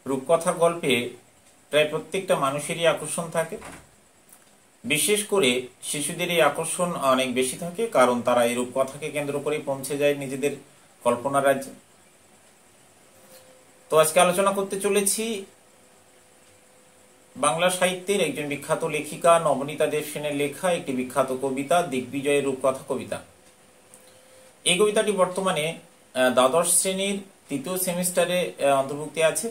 রূপকথার গল্পে প্রায় প্রত্যেকটা মানুষেরই আকর্ষণ থাকে। বিশেষ করে শিশুদের এই আকর্ষণ অনেক বেশি থাকে, কারণ তারা এই রূপকথাকে কেন্দ্র করে পৌঁছে যায় নিজেদের কল্পনা রাজ্যে। তো আজকে আলোচনা করতে চলেছি বাংলা সাহিত্যের একজন বিখ্যাত লেখিকা নবনীতা দেব সেনের লেখা একটি বিখ্যাত কবিতা দিগ্বিজয়ের রূপকথা কবিতা। এই কবিতাটি বর্তমানে দ্বাদশ শ্রেণীর তৃতীয় সেমিস্টারে অন্তর্ভুক্তি আছে।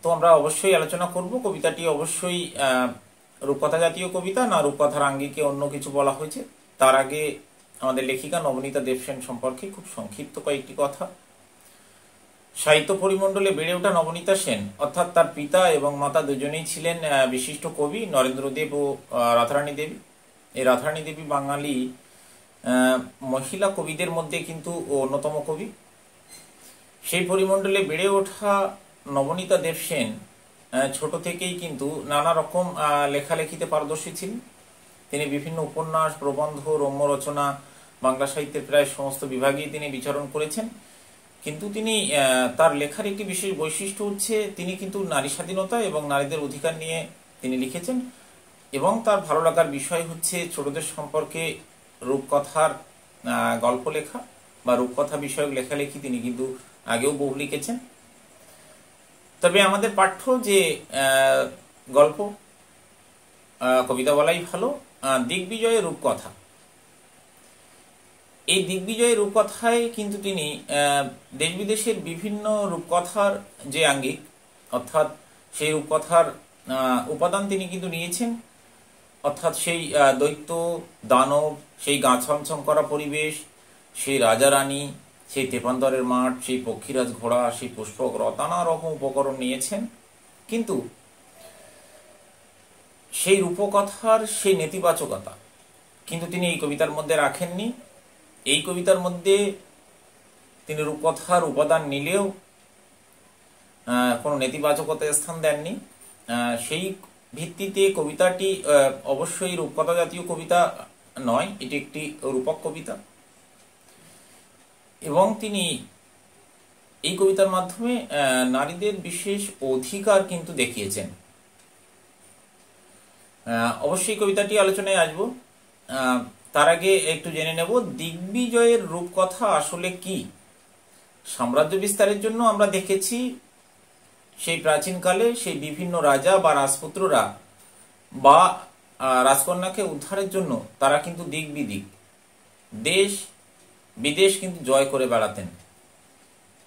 তো আমরা অবশ্যই আলোচনা করব কবিতাটি অবশ্যই রূপকথা জাতীয় কবিতা না রূপকথার আঙ্গিকে অন্য কিছু বলা হয়েছে। তার আগে আমাদের লেখিকা নবনীতা দেব সেন সম্পর্কে খুব সংক্ষিপ্ত কয়েকটি কথা। সাহিত্য পরিমণ্ডলে বেড়ে ওঠা নবনীতা সেন অর্থাৎ তার পিতা এবং মাতা দুজনেই ছিলেন বিশিষ্ট কবি নরেন্দ্র দেব ও রাধারানী দেবী। এই রাধারানী দেবী বাঙালি মহিলা কবিদের মধ্যে কিন্তু অন্যতম কবি। সেই পরিমণ্ডলে বেড়ে ওঠা নবনীতা দেব সেন ছোট থেকেই কিন্তু নানা রকম লেখালেখিতে পারদর্শী ছিলেন। তিনি বিভিন্ন উপন্যাস, প্রবন্ধ, রম্য রচনা, বাংলা সাহিত্যের প্রায় সমস্ত বিভাগেই তিনি বিচরণ করেছেন। কিন্তু তিনি তার লেখার একটি বিশেষ বৈশিষ্ট্য হচ্ছে তিনি কিন্তু নারী স্বাধীনতা এবং নারীদের অধিকার নিয়ে তিনি লিখেছেন, এবং তার ভালো লাগার বিষয় হচ্ছে ছোটদের সম্পর্কে রূপকথার গল্প লেখা বা রূপকথা বিষয়ক লেখালেখি তিনি কিন্তু আগেও বহু লিখেছেন। তবে আমাদের পাঠ্য যে গল্প কবিতা বলাই ভালো, দিগ্বিজয়ের রূপকথা, এই দিগ্বিজয়ের রূপকথায় কিন্তু তিনি দেশ বিদেশের বিভিন্ন রূপকথার যে আঙ্গিক অর্থাৎ সেই রূপকথার উপাদান তিনি কিন্তু নিয়েছেন। অর্থাৎ সেই দৈত্য দানব, সেই গা ছমছম করা পরিবেশ, সেই রাজা রানী, সেই তেপান্তরের মাঠ, সেই পক্ষীরাজ ঘোড়া, সেই পুষ্পগ্রহ, নানা রকম উপকরণ নিয়েছেন। কিন্তু সেই রূপকথার সেই নেতিবাচকতা কিন্তু তিনি এই কবিতার মধ্যে রাখেননি। এই কবিতার মধ্যে তিনি রূপকথার উপাদান নিলেও কোনো নেতিবাচকতার স্থান দেননি। সেই ভিত্তিতে কবিতাটি অবশ্যই রূপকথা জাতীয় কবিতা নয়, এটি একটি রূপক কবিতা, এবং তিনি এই কবিতার মাধ্যমে নারীদের বিশেষ অধিকার কিন্তু দেখিয়েছেন। অবশ্যই কবিতাটি আলোচনায় আসবো। তার আগে একটু জেনে নেব দিগ্বিজয়ের রূপকথা আসলে কি। সাম্রাজ্য বিস্তারের জন্য আমরা দেখেছি সেই প্রাচীনকালে সেই বিভিন্ন রাজা বা রাজপুত্ররা বা রাজকন্যাকে উদ্ধারের জন্য তারা কিন্তু দিক বিদিক দেশ বিদেশ কিন্তু জয় করে বেড়াতেন।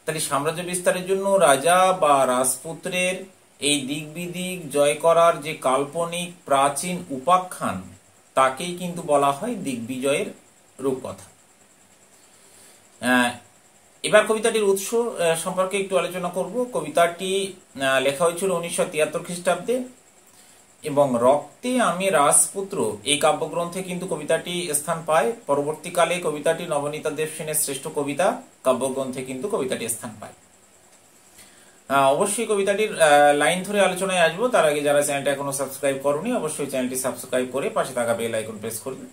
তাহলে সাম্রাজ্য বিস্তারের জন্য রাজা বা রাজপুত্রের এই দিক বিদিক জয় করার যে কাল্পনিক প্রাচীন উপাখ্যান তাকেই কিন্তু বলা হয় দিগ্বিজয়ের রূপকথা। এবার কবিতাটির উৎস সম্পর্কে একটু আলোচনা করব। কবিতাটি লেখা হয়েছিল 1973 খ্রিস্টাব্দে, এবং রক্তে আমি রাজপুত্র এই কাব্যগ্রন্থে কিন্তু কবিতাটি স্থান পায়। পরবর্তীকালে কবিতাটি নবনীতা দেব সেনের শ্রেষ্ঠ কবিতা কাব্যগ্রন্থে কিন্তু কবিতাটি স্থান পায়। অবশ্যই কবিতাটির লাইন ধরে আলোচনায় আসবো। তার আগে যারা চ্যানেলটা এখনো সাবস্ক্রাইব করোনি অবশ্যই চ্যানেলটি সাবস্ক্রাইব করে পাশে থাকা বেল আইকন প্রেস করবে।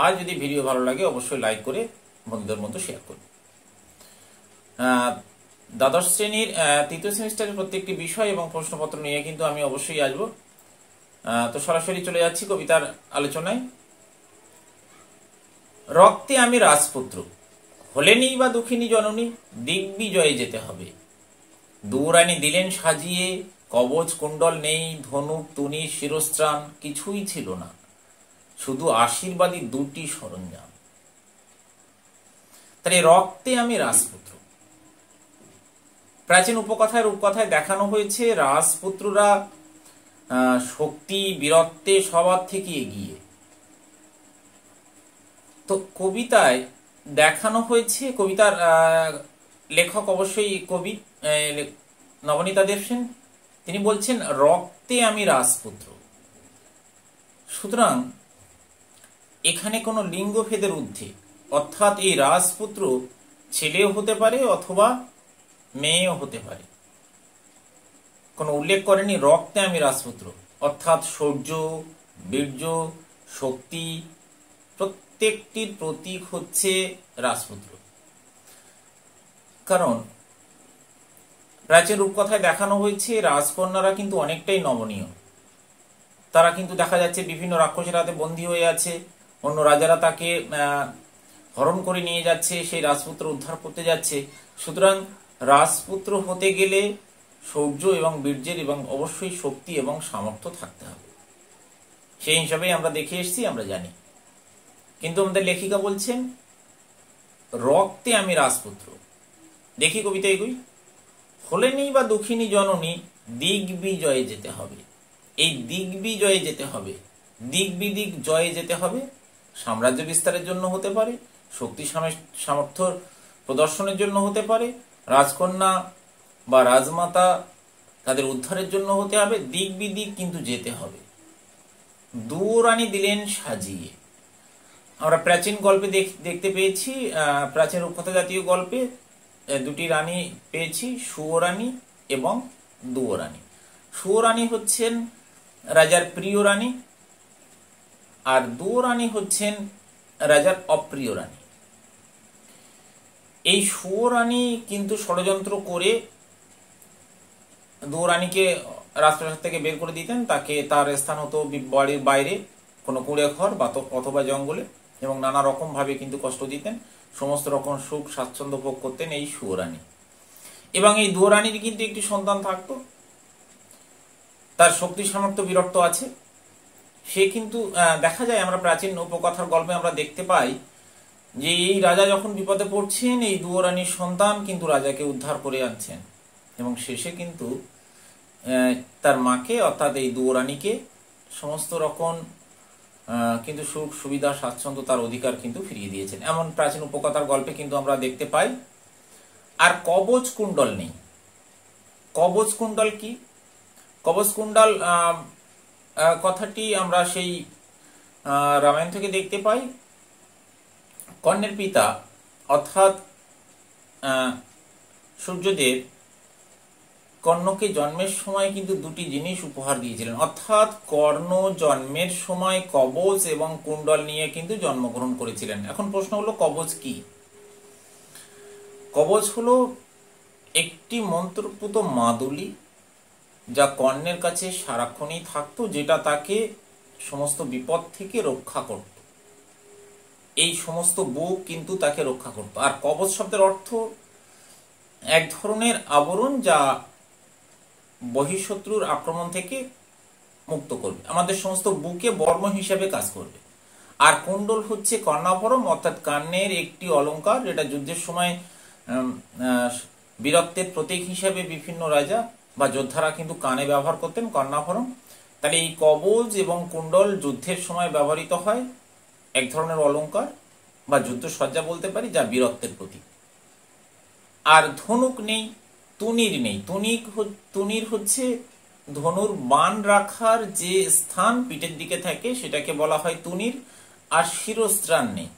আর যদি ভিডিও ভালো লাগে অবশ্যই লাইক করে বন্ধুদের মধ্যে শেয়ার করবে। দ্বাদশ শ্রেণীর তৃতীয় সেমিস্টারের প্রত্যেকটি বিষয় এবং প্রশ্নপত্র নিয়ে কিন্তু আমি অবশ্যই আসবো। তো সরাসরি চলে যাচ্ছি কবিতার আলোচনায়। রক্তে আমি রাজপুত্র, হলেনি বা দুঃখিনী জননী, দিগ্বিজয়ে যেতে হবে। দৌরানি দিলেন সাজিয়ে, কবচ কুণ্ডল নেই, ধনুক তুনি শিরস্ত্রাণ কিছুই ছিল না, শুধু আশীর্বাদী দুটি সরঞ্জাম। তাহলে রক্তে আমি রাজপুত্র, প্রাচীন উপকথায় রূপকথায় দেখানো হয়েছে রাজপুত্ররা শক্তি বীরত্বে সবার থেকে এগিয়ে। তো কবিতায় দেখানো হয়েছে, কবিতার লেখক অবশ্যই কবি নবনীতা দেব সেন, তিনি বলছেন রক্তে আমি রাজপুত্র। সুতরাং এখানে কোনো লিঙ্গভেদের ঊর্ধ্বে, অর্থাৎ এই রাজপুত্র ছেলেও হতে পারে অথবা মেয়েও হতে পারে। কোনো উল্লেখ করেনি রক্তে আমি রাজপুত্র, অর্থাৎ শৌর্য, বীর্য, শক্তি প্রত্যেকটির প্রতীক হচ্ছে রাজপুত্র। কারণ প্রাচীন রূপকথায় দেখানো হয়েছে রাজকন্যারা কিন্তু অনেকটাই নমনীয়। তারা কিন্তু দেখা যাচ্ছে বিভিন্ন রাক্ষসের হাতে বন্দী হয়ে আছে, অন্য রাজারা তাকে হরণ করে নিয়ে যাচ্ছে, সেই রাজপুত্র উদ্ধার করতে যাচ্ছে। সুতরাং রাজপুত্র হতে গেলে শৌর্য এবং বীর্যের এবং অবশ্যই শক্তি এবং সামর্থ্য থাকতে হবে। সেই হিসাবেই আমরা দেখে এসেছি, আমরা জানি। কিন্তু আমাদের লেখিকা বলছেন রক্তে আমি রাজপুত্র। দেখি কবিতা এগুই। হলেনি বা দুঃখিনী জননী, দিগ্বিজয়ে যেতে হবে। এই দিগ্বিজয়ে যেতে হবে, দিক বিদিক জয়ে যেতে হবে। সাম্রাজ্য বিস্তারের জন্য হতে পারে, শক্তি সামর্থ্য প্রদর্শনের জন্য হতে পারে, রাজকন্যা বা রাজমাতা তাদের উদ্ধারের জন্য হতে হবে। দিক বিদিক কিন্তু যেতে হবে। দুরানী দিলেন সাজিয়ে। আমরা প্রাচীন গল্পে দেখতে পেয়েছি, প্রাচীন রূপকথা জাতীয় গল্পে দুটি রানী পেয়েছি, সুয়োরানী এবং দুয়োরানী। সুয়োরানী হচ্ছেন রাজার প্রিয় রানী, আর দুয়োরানী হচ্ছেন রাজার অপ্রিয় রানী। এই সুয়োরানী কিন্তু ষড়যন্ত্র করে দুয়োরানীকে রাজপ্রাসাদ থেকে বের করে দিতেন। তাকে তার স্থান হতো বাড়ির বাইরে কোনো কুঁড়ে ঘর বা অথবা জঙ্গলে, এবং নানা রকম ভাবে কিন্তু কষ্ট দিতেন। সমস্ত রকম সুখ স্বাচ্ছন্দ্য ভোগ করতেন এই সুয়োরানী। এবং এই দুয়োরানীর কিন্তু একটি সন্তান থাকতো, তার শক্তি সামর্থ্য বিরক্ত আছে। সে কিন্তু দেখা যায়, আমরা প্রাচীন উপকথার গল্পে আমরা দেখতে পাই যে এই রাজা যখন বিপদে পড়ছেন, এই দুয়োরানীর সন্তান কিন্তু রাজাকে উদ্ধার করে আনছেন, এবং শেষে কিন্তু তার মাকে অর্থাৎ এই দুয়োরানীকে সমস্ত রকম কিন্তু সুখ সুবিধা স্বাচ্ছন্দ্য তার অধিকার কিন্তু ফিরিয়ে দিয়েছেন। এমন প্রাচীন উপকথার গল্পে কিন্তু আমরা দেখতে পাই। আর কবচ কুণ্ডল নেই। কবচ কুণ্ডল কি? কবচ কুণ্ডল কথাটি আমরা সেই রামায়ণ থেকে দেখতে পাই। কর্ণের পিতা অর্থাৎ সূর্যদেব কর্ণকে জন্মের সময় কিন্তু দুটি জিনিস উপহার দিয়েছিলেন, অর্থাৎ কর্ণ জন্মের সময় কবচ এবং কুণ্ডল নিয়ে কিন্তু জন্মগ্রহণ করেছিলেন। এখন প্রশ্ন হলো কবচ কি? কবচ হলো একটি মন্ত্রপুত মাদুলি, যা কর্ণের কাছে সারাক্ষণই থাকতো, যেটা তাকে সমস্ত বিপদ থেকে রক্ষা করত। এই সমস্ত বুক কিন্তু তাকে রক্ষা করত। আর কবচ শব্দের অর্থ এক ধরনের আবরণ, যা বহিঃশত্রুর আক্রমণ থেকে মুক্ত করবে, আমাদের সমস্ত বুকে বর্ম হিসাবে কাজ করবে। আর কুণ্ডল হচ্ছে কর্ণাভরণ, অর্থাৎ কানের একটি অলংকার, যেটা যুদ্ধের সময় বীরত্বের প্রতীক হিসাবে বিভিন্ন রাজা বা যোদ্ধারা কিন্তু কানে ব্যবহার করতেন কর্ণাভরণ। তাহলে এই কবচ এবং কুণ্ডল যুদ্ধের সময় ব্যবহৃত হয়, এক ধরনের অলংকার বা যুদ্ধসজ্জা বলতে পারি, যা বীরত্বের প্রতীক। আর ধনুক নেই, তুনির নেই। তুনির হচ্ছে ধনুর বাণ রাখার যে স্থান পিঠের দিকে থাকে, সেটাকে বলা হয় তুনির। আর শিরস্ত্রাণ নেই।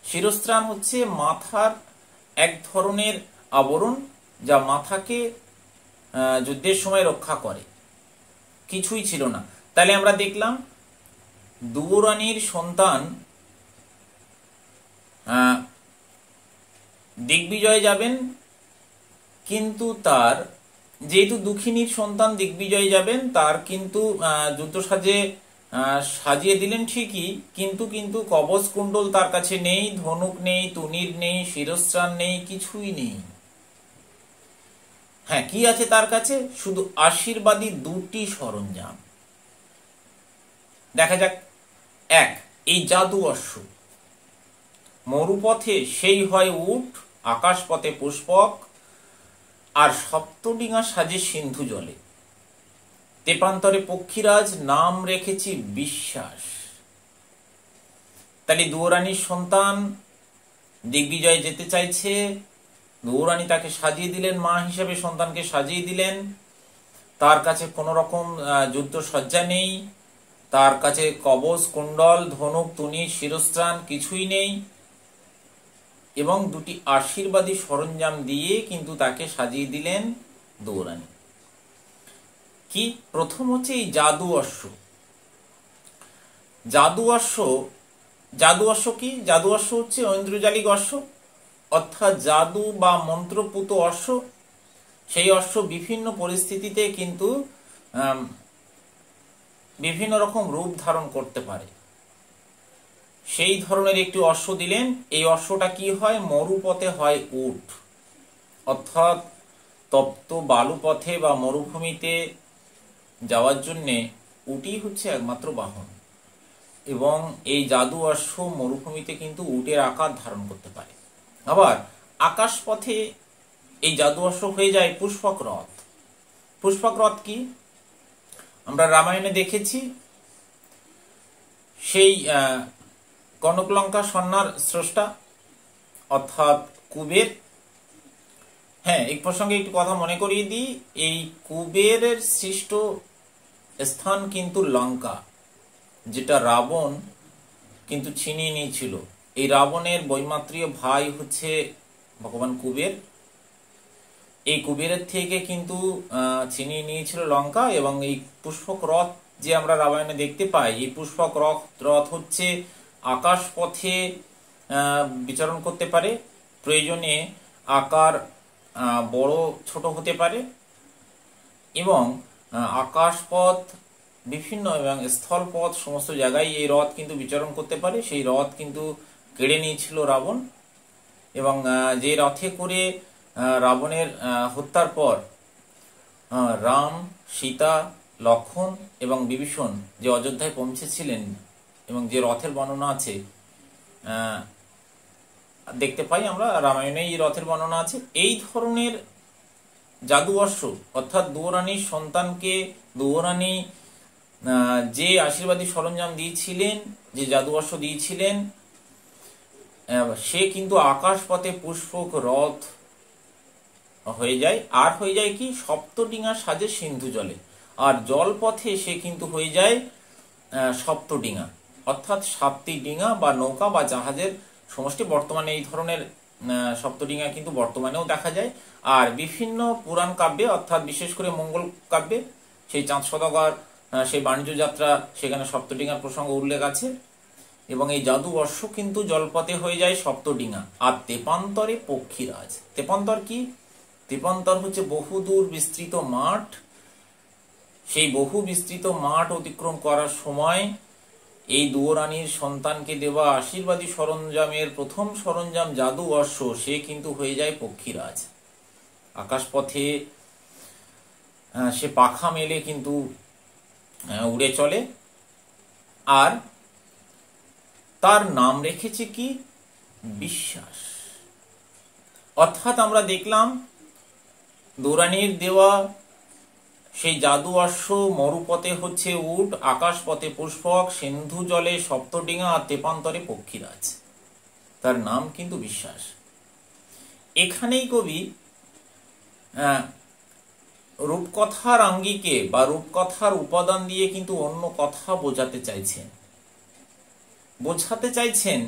শিরস্ত্রাণ হচ্ছে মাথার এক ধরনের আবরণ, যা মাথাকে যুদ্ধের সময় রক্ষা করে। কিছুই ছিল না। তাহলে আমরা দেখলাম দুয়োরানীর সন্তান দিগ্বিজয়ে যাবেন, কিন্তু তার যেহেতু দুঃখিনীর সন্তান দিগ্বিজয়ে যাবেন, তার কিন্তু যুদ্ধ সাজিয়ে দিলেন ঠিকই, কিন্তু কবচ কুণ্ডল তার কাছে নেই, ধনুক নেই, তুনির নেই, শিরস্ত্রাণ নেই, কিছুই নেই। হ্যাঁ, কি আছে তার কাছে? শুধু আশীর্বাদী দুটি সরঞ্জাম। দেখা যাক। এক, এই জাদু অশ্ব। মরুপথে সেই হয় উট, আকাশপথে পুষ্পক, আর সপ্তডিঙা সাজে সিন্ধু জলে। তেপান্তরে পক্ষীরাজ, নাম রেখেছি বিশ্বাস। তাহলে দুয়োরানীর সন্তান দিগ্বিজয়ে যেতে চাইছে, দুয়োরানী তাকে সাজিয়ে দিলেন, মা হিসেবে সন্তানকে সাজিয়ে দিলেন। তার কাছে কোন রকম যুদ্ধ সজ্জা নেই, তার কাছে কবচ কুণ্ডল ধনুক তুনি শিরস্ত্রাণ কিছুই নেই, এবং দুটি আশীর্বাদী সরঞ্জাম দিয়ে কিন্তু তাকে সাজিয়ে দিলেন দুয়োরানী। কি? প্রথম হচ্ছে এই জাদু অশ্ব। জাদু অশ্ব কি? জাদু অশ্ব হচ্ছে ঐন্দ্রজালিক অশ্ব, অর্থাৎ জাদু বা মন্ত্রপুত অশ্ব, সেই অশ্ব বিভিন্ন পরিস্থিতিতে কিন্তু বিভিন্ন রকম রূপ ধারণ করতে পারে। সেই ধরনের একটি অশ্ব দিলেন। এই অশ্বটা কি হয়? মরুপথে হয় উট, অর্থাৎ তপ্ত বালুপথে বা মরুভূমিতে যাওয়ার জন্যে উটই হচ্ছে একমাত্র বাহন। এবং এই জাদু অশ্ব মরুভূমিতে কিন্তু উটের আকার ধারণ করতে পারে। আবার আকাশপথে এই জাদু অশ্ব হয়ে যায় পুষ্পক রথ। পুষ্পক রথ কি? আমরা রামায়ণে দেখেছি, সেই কনকলঙ্কা সন্ন্যার স্রষ্টা অর্থাৎ কুবের। হ্যাঁ, এই প্রসঙ্গে একটু কথা মনে করিয়ে দিই। এই কুবেরের সৃষ্ট স্থান কিন্তু লঙ্কা, যেটা রাবণ কিন্তু ছিনিয়ে নিয়েছিল। এই রাবণের বৈমাত্রীয় ভাই হচ্ছে ভগবান কুবের। এই কুবেরের থেকে কিন্তু ছিনিয়ে নিয়েছিল লঙ্কা। এবং এই পুষ্পক রথ যে আমরা রামায়ণে দেখতে পাই, এই পুষ্পক রথ হচ্ছে আকাশ পথে বিচরণ করতে পারে। প্রয়োজনে আকার বড় ছোট হতে পারে এবং আকাশপথ বিভিন্ন এবং স্থলপথ সমস্ত জায়গায় এই রথ কিন্তু বিচরণ করতে পারে। সেই রথ কিন্তু কেড়ে নিয়েছিল রাবণ। এবং যে রথে করে রাবণের হত্যার পর রাম, সীতা, লক্ষ্মণ এবং বিভীষণ যে অযোধ্যায় পৌঁছেছিলেন এবং যে রথের বর্ণনা আছে দেখতে পাই আমরা রামায়ণে, এই রথের বর্ণনা আছে। এই ধরনের জাদু অশ্ব অর্থাৎ দুয়োরানীর সন্তানকে দুয়োরানী যে আশীর্বাদী সরঞ্জাম দিয়েছিলেন, যে জাদু অশ্ব দিয়েছিলেন, সে কিন্তু আকাশপথে পুষ্পক রথ হয়ে যায়। আর হয়ে যায় কি? সপ্তডিঙা সাজে সিন্ধু জলে। আর জলপথে সে কিন্তু হয়ে যায় সপ্তডিঙা, অর্থাৎ 7টি ডিঙা বা নৌকা বা জাহাজের সমষ্টি। বর্তমানে এই ধরনের সপ্তডিঙা কিন্তু বর্তমানেও দেখা যায়। আর বিভিন্ন পুরাণ কাব্যে অর্থাৎ বিশেষ করে মঙ্গল কাব্যে, সেই চাঁদ সওদাগর সেই বাণিজ্য যাত্রা, সেখানে সপ্তডিঙার প্রসঙ্গ উল্লেখ আছে। এবং এই জাদু অশ্ব কিন্তু জলপথে হয়ে যায় সপ্তডিঙা। আর তেপান্তরে পক্ষীরাজ। তেপান্তর কি? তেপান্তর হচ্ছে বহুদূর বিস্তৃত মাঠ। সেই বহু বিস্তৃত মাঠ অতিক্রম করার সময় এই দুয়োরানীর সন্তানকে দেওয়া আশীর্বাদী সরঞ্জামের প্রথম সরঞ্জাম জাদু অশ্ব, সে কিন্তু হয়ে যায় পক্ষীরাজ। আকাশপথে সে পাখা মেলে কিন্তু উড়ে চলে। আর তার নাম রেখেছে কি? বিশ্বাস। অর্থাৎ আমরা দেখলাম দুয়োরানীর দেওয়া সেই জাদু অশ্ব মরুপথে হচ্ছে উট, আকাশপথে পুষ্পক, সিন্ধু জলে সপ্তডিঙা আর তেপান্তরে পক্ষীরাজ। তার নাম কিন্তু বিশ্বাস। এখানেই কবি রূপকথার আঙ্গিকে বা রূপকথার উপাদান দিয়ে কিন্তু অন্য কথা বোঝাতে চাইছেন।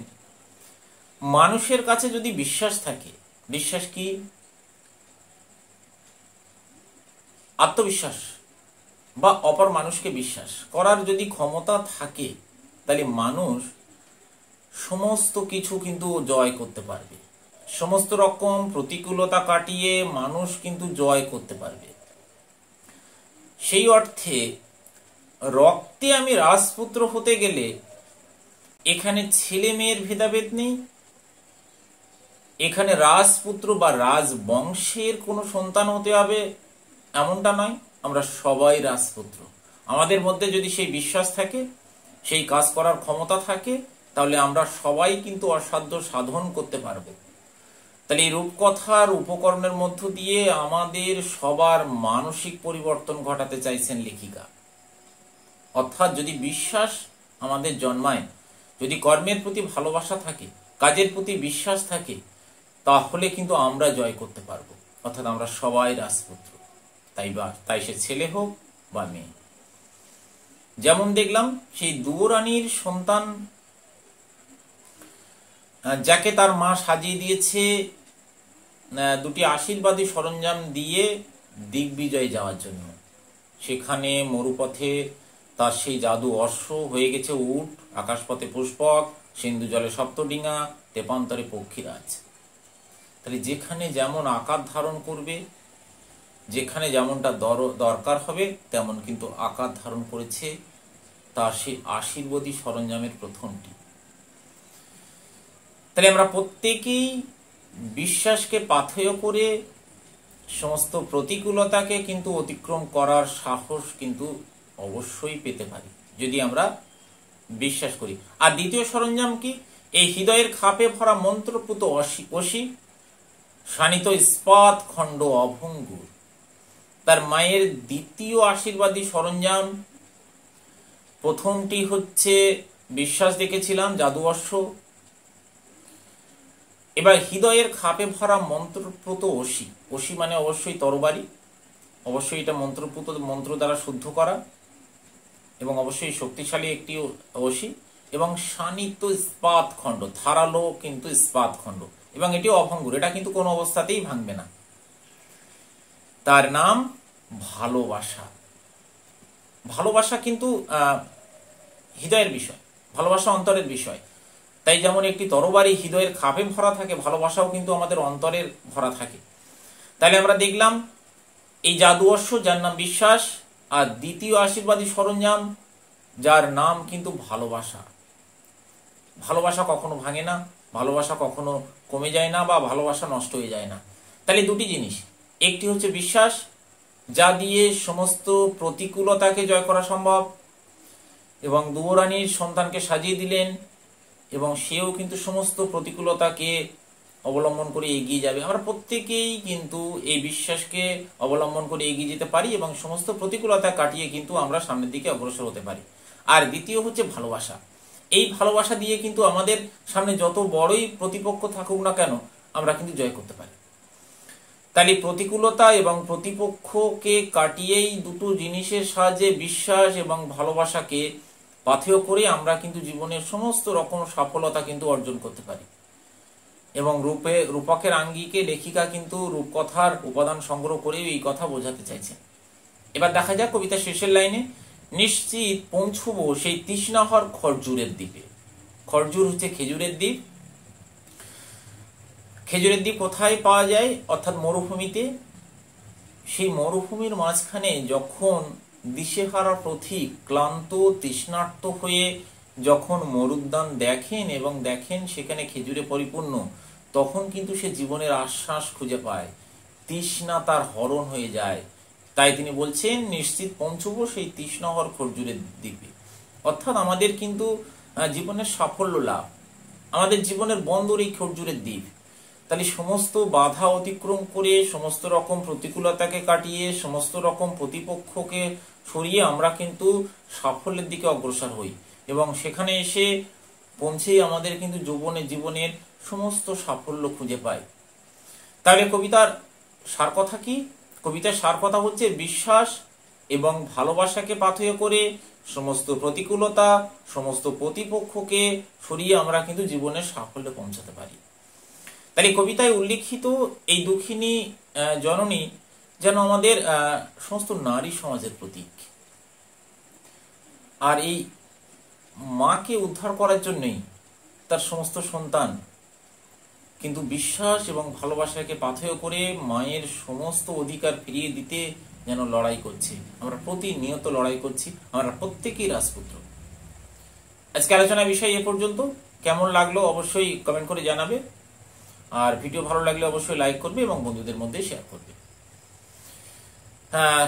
মানুষের কাছে যদি বিশ্বাস থাকে, বিশ্বাস কি? আত্মবিশ্বাস বা অপর মানুষকে বিশ্বাস করার যদি ক্ষমতা থাকে, তাহলে মানুষ সমস্ত কিছু কিন্তু জয় করতে পারবে। সমস্ত রকম প্রতিকূলতা কাটিয়ে মানুষ কিন্তু জয় করতে পারবে। সেই অর্থে রক্তে আমি রাজপুত্র হতে গেলে এখানে ছেলে মেয়ের ভেদাভেদ নেই। এখানে রাজপুত্র বা রাজবংশের কোনো সন্তান হতে হবে এমনটা নয়। আমরা সবাই রাজপুত্র। আমাদের মধ্যে যদি সেই বিশ্বাস থাকে, সেই কাজ করার ক্ষমতা থাকে, তাহলে আমরা সবাই কিন্তু অসাধ্য সাধন করতে পারবো। তাহলে এই রূপকথার উপকরণের মধ্য দিয়ে আমাদের সবার মানসিক পরিবর্তন ঘটাতে চাইছেন লেখিকা। অর্থাৎ যদি বিশ্বাস আমাদের জন্মায়, যদি কর্মের প্রতি ভালোবাসা থাকে, কাজের প্রতি বিশ্বাস থাকে, তাহলে কিন্তু আমরা জয় করতে পারবো। অর্থাৎ আমরা সবাই রাজপুত্র, তাই সে ছেলে হোক বা মেয়ে। যেমন দেখলাম সেই দুয়োরানীর সন্তান, যাকে তার মা সাজিয়ে দিয়েছে দুটি আশীর্বাদী সরঞ্জাম দিয়ে দিগ্বিজয়ে যাওয়ার জন্য। সেখানে মরুপথে তার সেই জাদু অশ্ব হয়ে গেছে উট, আকাশপথে পুষ্পক, সিন্ধু জলে সপ্তডিঙা, তেপান্তরে পক্ষীরাজ। তাহলে যেখানে যেমন আকার ধারণ করবে যেখানে যেমনটা দরকার হবে তেমন কিন্তু আকার ধারণ করেছে তার সেই আশীর্বাদী সরঞ্জামের প্রথমটি। তাহলে আমরা প্রত্যেকেই বিশ্বাসকে পাথেয় করে সমস্ত প্রতিকূলতাকে কিন্তু অতিক্রম করার সাহস কিন্তু অবশ্যই পেতে পারি যদি আমরা বিশ্বাস করি। আর দ্বিতীয় সরঞ্জাম কি? এই হৃদয়ের খাপে ভরা মন্ত্রপুত অসি শানিত ইস্পাত খণ্ড অভঙ্গুর। তার মায়ের দ্বিতীয় আশীর্বাদী সরঞ্জাম, প্রথমটি হচ্ছে বিশ্বাস দেখেছিলাম, জাদু অশ্ব। এবার হৃদয়ের খাপে ভরা মন্ত্রপুত অসি। অসি মানে অবশ্যই তরবারি, অবশ্যই এটা মন্ত্রপুত, মন্ত্র দ্বারা শুদ্ধ করা, এবং অবশ্যই শক্তিশালী একটি অসি, এবং শানিত ইস্পাত খণ্ড, ধারালো কিন্তু ইস্পাত খণ্ড, এবং এটিও অভঙ্গুর, এটা কিন্তু কোনো অবস্থাতেই ভাঙবে না। তার নাম ভালোবাসা। ভালোবাসা কিন্তু হৃদয়ের বিষয়, ভালোবাসা অন্তরের বিষয়। তাই যেমন একটি তরবারি হৃদয়ের খাপে ভরা থাকে, ভালোবাসাও কিন্তু আমাদের অন্তরের ভরা থাকে। তাহলে আমরা দেখলাম এই জাদু অশ্ব যার নাম বিশ্বাস, আর দ্বিতীয় আশীর্বাদী সরঞ্জাম যার নাম কিন্তু ভালোবাসা। ভালোবাসা কখনো ভাঙে না, ভালোবাসা কখনো কমে যায় না, বা ভালোবাসা নষ্ট হয়ে যায় না। তাহলে দুটি জিনিস, একটি হচ্ছে বিশ্বাস যা দিয়ে সমস্ত প্রতিকূলতাকে জয় করা সম্ভব, এবং দুয়োরানীর সন্তানকে সাজিয়ে দিলেন এবং সেও কিন্তু সমস্ত প্রতিকূলতাকে অবলম্বন করে এগিয়ে যাবে। আমরা প্রত্যেকেই কিন্তু এই বিশ্বাসকে অবলম্বন করে এগিয়ে যেতে পারি এবং সমস্ত প্রতিকূলতা কাটিয়ে কিন্তু আমরা সামনের দিকে অগ্রসর হতে পারি। আর দ্বিতীয় হচ্ছে ভালোবাসা। এই ভালোবাসা দিয়ে কিন্তু আমাদের সামনে যত বড়ই প্রতিপক্ষ থাকুক না কেন আমরা কিন্তু জয় করতে পারি। তাহলে প্রতিকূলতা এবং প্রতিপক্ষকে কাটিয়েই দুটো জিনিসের সাহায্যে বিশ্বাস এবং ভালোবাসাকে পাথেয় করে আমরা কিন্তু জীবনের সমস্ত রকম সফলতা কিন্তু অর্জন করতে পারি। এবং রূপকের আঙ্গিকে লেখিকা কিন্তু রূপকথার উপাদান সংগ্রহ করে এই কথা বোঝাতে চাইছে। এবার দেখা যাক কবিতার শেষের লাইনে, নিশ্চিত পৌঁছবো সেই তৃষ্ণাহর খরজুরের দ্বীপে। খরজুর হচ্ছে খেজুরের দ্বীপ। খেজুরের দ্বীপ কোথায় পাওয়া যায়? অর্থাৎ মরুভূমিতে। সেই মরুভূমির মাঝখানে যখন দিশেহারা পথিক ক্লান্ত তৃষ্ণার্ত হয়ে যখন মরুদ্যান দেখেন এবং দেখেন সেখানে খেজুরে পরিপূর্ণ, তখন কিন্তু সে জীবনের আশ্বাস খুঁজে পায়, তৃষ্ণা তার হরণ হয়ে যায়। তাই তিনি বলছেন নিশ্চিত পৌঁছবো সেই তৃষ্ণাহর খরজুরের দ্বীপে। অর্থাৎ আমাদের কিন্তু জীবনের সাফল্য লাভ, আমাদের জীবনের বন্দর এই খরজুরের দ্বীপ। তাহলে সমস্ত বাধা অতিক্রম করে, সমস্ত রকম প্রতিকূলতাকে কাটিয়ে, সমস্ত রকম প্রতিপক্ষকে সরিয়ে আমরা কিন্তু সাফল্যের দিকে অগ্রসর হই এবং সেখানে এসে পৌঁছেই আমাদের কিন্তু জীবনের সমস্ত সাফল্য খুঁজে পাই। তাহলে কবিতার সার কথা কি? কবিতার সার কথা হচ্ছে বিশ্বাস এবং ভালোবাসাকে পাথেয় করে সমস্ত প্রতিকূলতা, সমস্ত প্রতিপক্ষকে সরিয়ে আমরা কিন্তু জীবনের সাফল্যে পৌঁছাতে পারি। তাহলে কবিতায় উল্লিখিত এই দুঃখিনী জননী যেন আমাদের সমস্ত নারী সমাজের প্রতীক। আর এই মাকে উদ্ধার করার জন্যই তার সমস্ত সন্তান কিন্তু বিশ্বাস এবং ভালোবাসাকে পাথেয় করে মায়ের সমস্ত অধিকার ফিরিয়ে দিতে যেন লড়াই করছে। আমরা প্রতিনিয়ত লড়াই করছি, আমরা প্রত্যেকেই রাজপুত্র। আজকে আলোচনার বিষয় এ পর্যন্ত। কেমন লাগলো অবশ্যই কমেন্ট করে জানাবে, আর ভিডিও ভালো লাগলে অবশ্যই লাইক করবে এবং বন্ধুদের মধ্যে শেয়ার করবে।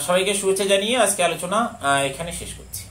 সবাইকে শুভেচ্ছা জানিয়ে আজকে আলোচনা এখানে শেষ করছি।